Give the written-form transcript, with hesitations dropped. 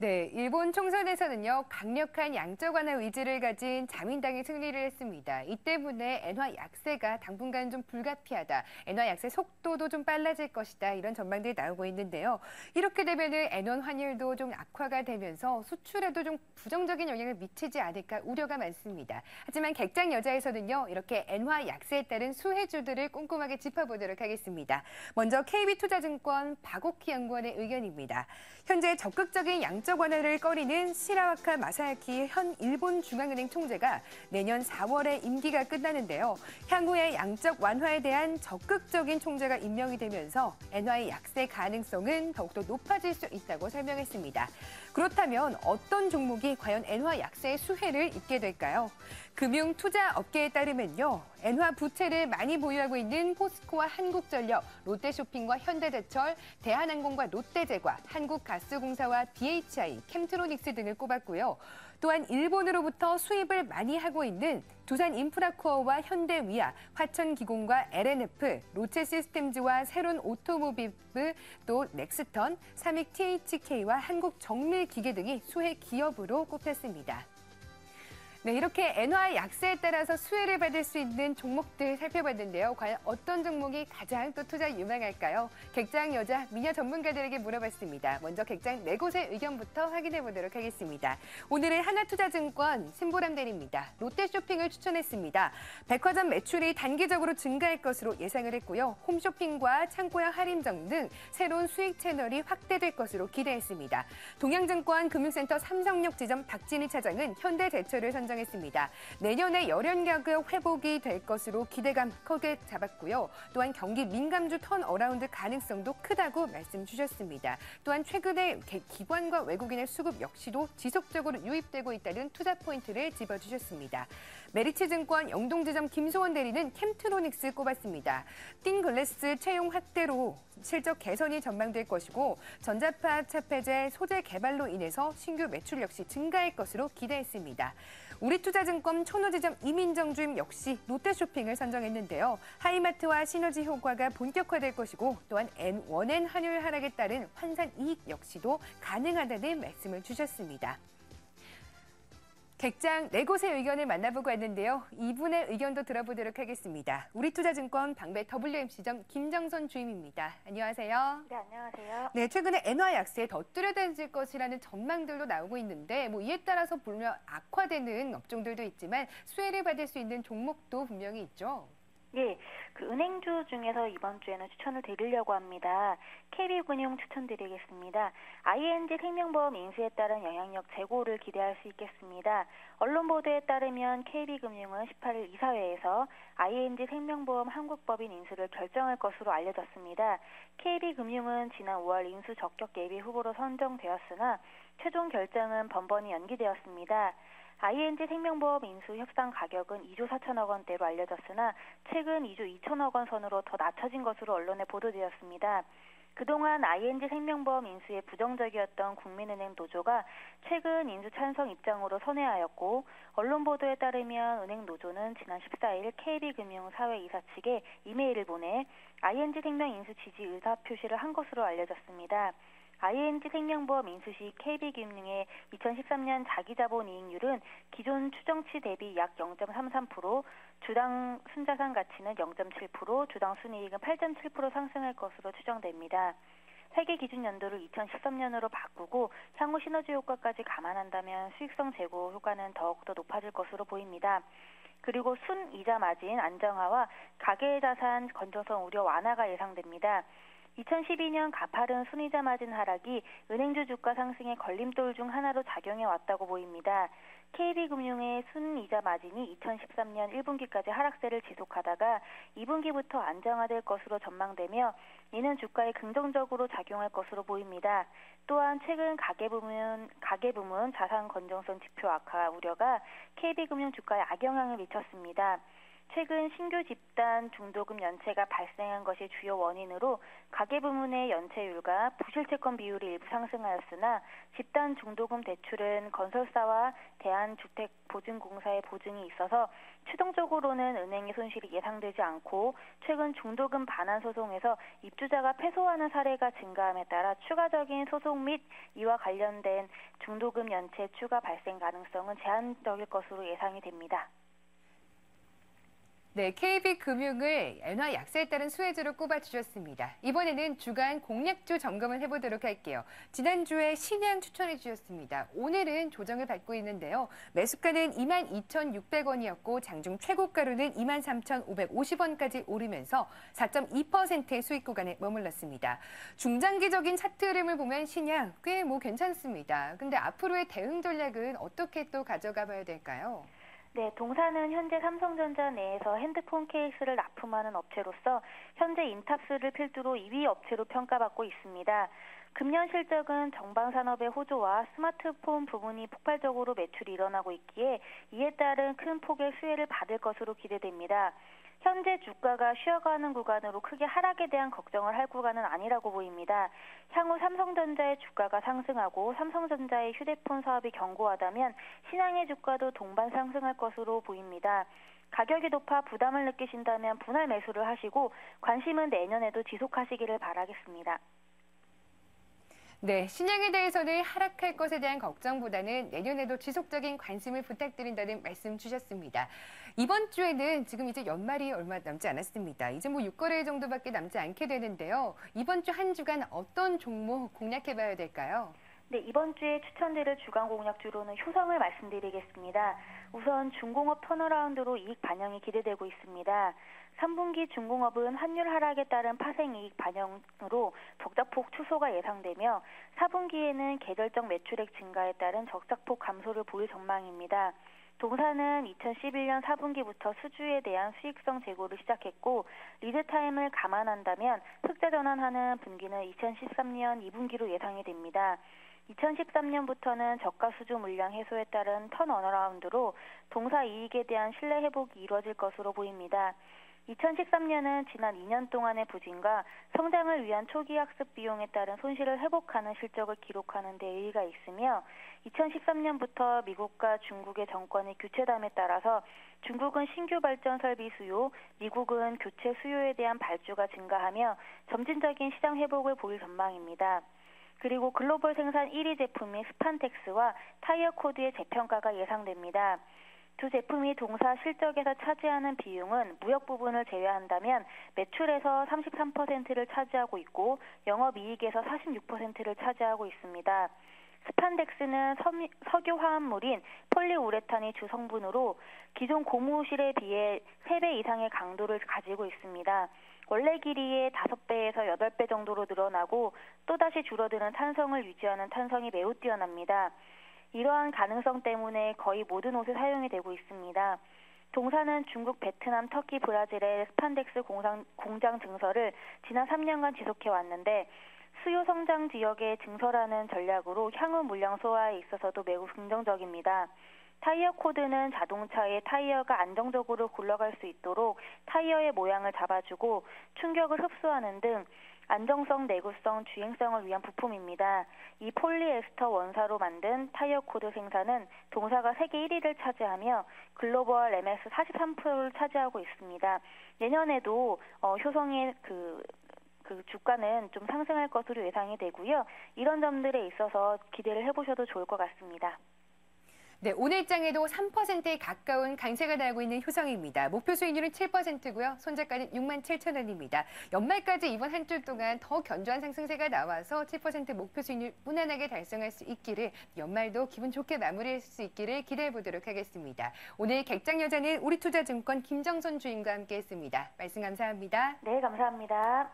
네, 일본 총선에서는요, 강력한 양적 완화 의지를 가진 자민당이 승리를 했습니다. 이 때문에 엔화 약세가 당분간 좀 불가피하다, 엔화 약세 속도도 좀 빨라질 것이다, 이런 전망들이 나오고 있는데요. 이렇게 되면은 엔원 환율도 좀 악화가 되면서 수출에도 좀 부정적인 영향을 미치지 않을까 우려가 많습니다. 하지만 객장 여자에서는요, 이렇게 엔화 약세에 따른 수혜주들을 꼼꼼하게 짚어보도록 하겠습니다. 먼저 KB투자증권 박옥희 연구원의 의견입니다. 현재 적극적인 양적 완화를 꺼리는 시라와카 마사야키 현 일본 중앙은행 총재가 내년 4월에 임기가 끝나는데요. 향후에 양적 완화에 대한 적극적인 총재가 임명이 되면서 엔화의 약세 가능성은 더욱더 높아질 수 있다고 설명했습니다. 그렇다면 어떤 종목이 과연 엔화 약세의 수혜를 입게 될까요? 금융 투자 업계에 따르면요. 엔화 부채를 많이 보유하고 있는 포스코와 한국전력, 롯데쇼핑과 현대제철, 대한항공과 롯데제과, 한국가스공사와 BHI, 캠트로닉스 등을 꼽았고요. 또한 일본으로부터 수입을 많이 하고 있는 두산인프라코어와 현대위아, 화천기공과 LNF, 로체시스템즈와 새로운 오토모비브, 또 넥스턴, 삼익 THK와 한국정밀기계 등이 수혜 기업으로 꼽혔습니다. 네, 이렇게 엔화 약세에 따라서 수혜를 받을 수 있는 종목들 살펴봤는데요. 과연 어떤 종목이 가장 또 투자 유망할까요? 객장 여자 미녀 전문가들에게 물어봤습니다. 먼저 객장 네 곳의 의견부터 확인해 보도록 하겠습니다. 오늘은 하나투자증권 신보람 대리입니다. 롯데쇼핑을 추천했습니다. 백화점 매출이 단기적으로 증가할 것으로 예상을 했고요. 홈쇼핑과 창고형 할인점 등 새로운 수익 채널이 확대될 것으로 기대했습니다. 동양증권 금융센터 삼성역 지점 박진희 차장은 현대제철을 선정했습니다. 내년에 열연 가격 회복이 될 것으로 기대감 크게 잡았고요. 또한 경기 민감주 턴어라운드 가능성도 크다고 말씀 주셨습니다. 또한 최근에 기관과 외국인의 수급 역시도 지속적으로 유입되고 있다는 투자 포인트를 짚어주셨습니다. 메리츠증권 영동지점 김소원 대리는 캠트로닉스 꼽았습니다. 띵글래스 채용 확대로 실적 개선이 전망될 것이고 전자파 차폐제 소재 개발로 인해서 신규 매출 역시 증가할 것으로 기대했습니다. 우리투자증권 천호지점 이민정 주임 역시 롯데쇼핑을 선정했는데요. 하이마트와 시너지 효과가 본격화될 것이고 또한 원엔 환율 하락에 따른 환산 이익 역시도 가능하다는 말씀을 주셨습니다. 객장 네 곳의 의견을 만나보고 왔는데요. 이분의 의견도 들어보도록 하겠습니다. 우리투자증권 방배 WMC점 김정선 주임입니다. 안녕하세요. 네, 안녕하세요. 네, 최근에 엔화 약세 더 뚜렷해질 것이라는 전망들도 나오고 있는데 이에 따라서 보면 악화되는 업종들도 있지만 수혜를 받을 수 있는 종목도 분명히 있죠. 예, 그 은행주 중에서 이번 주에는 추천을 드리려고 합니다. KB금융 추천드리겠습니다. ING 생명보험 인수에 따른 영향력 제고를 기대할 수 있겠습니다. 언론 보도에 따르면 KB금융은 18일 이사회에서 ING 생명보험 한국법인 인수를 결정할 것으로 알려졌습니다. KB금융은 지난 5월 인수 적격 예비 후보로 선정되었으나 최종 결정은 번번이 연기되었습니다. ING 생명보험 인수 협상 가격은 2조 4천억 원대로 알려졌으나 최근 2조 2천억 원 선으로 더 낮춰진 것으로 언론에 보도되었습니다. 그동안 ING 생명보험 인수에 부정적이었던 국민은행 노조가 최근 인수 찬성 입장으로 선회하였고 언론 보도에 따르면 은행 노조는 지난 14일 KB금융 사회이사 측에 이메일을 보내 ING 생명 인수 지지 의사 표시를 한 것으로 알려졌습니다. ING 생명보험 인수 시 KB금융의 2013년 자기자본 이익률은 기존 추정치 대비 약 0.33%, 주당 순자산 가치는 0.7%, 주당 순이익은 8.7% 상승할 것으로 추정됩니다. 회계 기준 연도를 2013년으로 바꾸고 향후 시너지 효과까지 감안한다면 수익성 제고 효과는 더욱더 높아질 것으로 보입니다. 그리고 순이자 마진 안정화와 가계자산 건조성 우려 완화가 예상됩니다. 2012년 가파른 순이자 마진 하락이 은행주 주가 상승의 걸림돌 중 하나로 작용해 왔다고 보입니다. KB금융의 순이자 마진이 2013년 1분기까지 하락세를 지속하다가 2분기부터 안정화될 것으로 전망되며 이는 주가에 긍정적으로 작용할 것으로 보입니다. 또한 최근 가계부문 자산 건전성 지표 악화 우려가 KB금융 주가에 악영향을 미쳤습니다. 최근 신규 집단 중도금 연체가 발생한 것이 주요 원인으로 가계부문의 연체율과 부실채권 비율이 일부 상승하였으나 집단 중도금 대출은 건설사와 대한주택보증공사의 보증이 있어서 최종적으로는 은행의 손실이 예상되지 않고 최근 중도금 반환 소송에서 입주자가 패소하는 사례가 증가함에 따라 추가적인 소송 및 이와 관련된 중도금 연체 추가 발생 가능성은 제한적일 것으로 예상이 됩니다. 네, KB금융을 엔화 약세에 따른 수혜주로 꼽아주셨습니다. 이번에는 주간 공략주 점검을 해보도록 할게요. 지난주에 신양 추천해 주셨습니다. 오늘은 조정을 받고 있는데요. 매수가는 22,600원이었고 장중 최고가로는 23,550원까지 오르면서 4.2%의 수익 구간에 머물렀습니다. 중장기적인 차트 흐름을 보면 신양 꽤 괜찮습니다. 근데 앞으로의 대응 전략은 어떻게 또 가져가 봐야 될까요? 네, 동사는 현재 삼성전자 내에서 핸드폰 케이스를 납품하는 업체로서 현재 인탑스를 필두로 2위 업체로 평가받고 있습니다. 금년 실적은 정방산업의 호조와 스마트폰 부문이 폭발적으로 매출이 일어나고 있기에 이에 따른 큰 폭의 수혜를 받을 것으로 기대됩니다. 현재 주가가 쉬어가는 구간으로 크게 하락에 대한 걱정을 할 구간은 아니라고 보입니다. 향후 삼성전자의 주가가 상승하고 삼성전자의 휴대폰 사업이 견고하다면 신양의 주가도 동반 상승할 것으로 보입니다. 가격이 높아 부담을 느끼신다면 분할 매수를 하시고 관심은 내년에도 지속하시기를 바라겠습니다. 네, 신양에 대해서는 하락할 것에 대한 걱정보다는 내년에도 지속적인 관심을 부탁드린다는 말씀 주셨습니다. 이번 주에는 지금 이제 연말이 얼마 남지 않았습니다. 이제 6거래 정도밖에 남지 않게 되는데요. 이번 주 한 주간 어떤 종목 공략해봐야 될까요? 네, 이번 주에 추천드릴 주간 공략주로는 효성을 말씀드리겠습니다. 우선 중공업 턴어라운드로 이익 반영이 기대되고 있습니다. 3분기 중공업은 환율 하락에 따른 파생이익 반영으로 적자폭 축소가 예상되며 4분기에는 계절적 매출액 증가에 따른 적자폭 감소를 보일 전망입니다. 동사는 2011년 4분기부터 수주에 대한 수익성 재고를 시작했고 리드타임을 감안한다면 흑자 전환하는 분기는 2013년 2분기로 예상이 됩니다. 2013년부터는 저가 수주 물량 해소에 따른 턴어라운드로 동사 이익에 대한 신뢰 회복이 이루어질 것으로 보입니다. 2013년은 지난 2년 동안의 부진과 성장을 위한 초기 학습 비용에 따른 손실을 회복하는 실적을 기록하는 데 의의가 있으며 2013년부터 미국과 중국의 정권이 교체됨에 따라서 중국은 신규 발전 설비 수요, 미국은 교체 수요에 대한 발주가 증가하며 점진적인 시장 회복을 보일 전망입니다. 그리고 글로벌 생산 1위 제품인 스판텍스와 타이어 코드의 재평가가 예상됩니다. 두 제품이 동사 실적에서 차지하는 비용은 무역 부분을 제외한다면 매출에서 33%를 차지하고 있고 영업이익에서 46%를 차지하고 있습니다. 스판덱스는 석유 화합물인 폴리우레탄이 주 성분으로 기존 고무실에 비해 3배 이상의 강도를 가지고 있습니다. 원래 길이의 5배에서 8배 정도로 늘어나고 또다시 줄어드는 탄성을 유지하는 탄성이 매우 뛰어납니다. 이러한 가능성 때문에 거의 모든 옷에 사용이 되고 있습니다. 동사는 중국, 베트남, 터키, 브라질의 스판덱스 공장 증설을 지난 3년간 지속해 왔는데 수요 성장 지역에 증설하는 전략으로 향후 물량 소화에 있어서도 매우 긍정적입니다. 타이어 코드는 자동차의 타이어가 안정적으로 굴러갈 수 있도록 타이어의 모양을 잡아주고 충격을 흡수하는 등 안정성, 내구성, 주행성을 위한 부품입니다. 이 폴리에스터 원사로 만든 타이어 코드 생산은 동사가 세계 1위를 차지하며 글로벌 MS 43%를 차지하고 있습니다. 내년에도 효성의 그 주가는 좀 상승할 것으로 예상이 되고요. 이런 점들에 있어서 기대를 해보셔도 좋을 것 같습니다. 네, 오늘장에도 3%에 가까운 강세가 나고 있는 효성입니다. 목표 수익률은 7%고요. 손절가는 67,000원입니다. 연말까지 이번 한 주 동안 더 견조한 상승세가 나와서 7% 목표 수익률 무난하게 달성할 수 있기를 연말도 기분 좋게 마무리할 수 있기를 기대해 보도록 하겠습니다. 오늘 객장여자는 우리투자증권 김정선 주임과 함께했습니다. 말씀 감사합니다. 네, 감사합니다.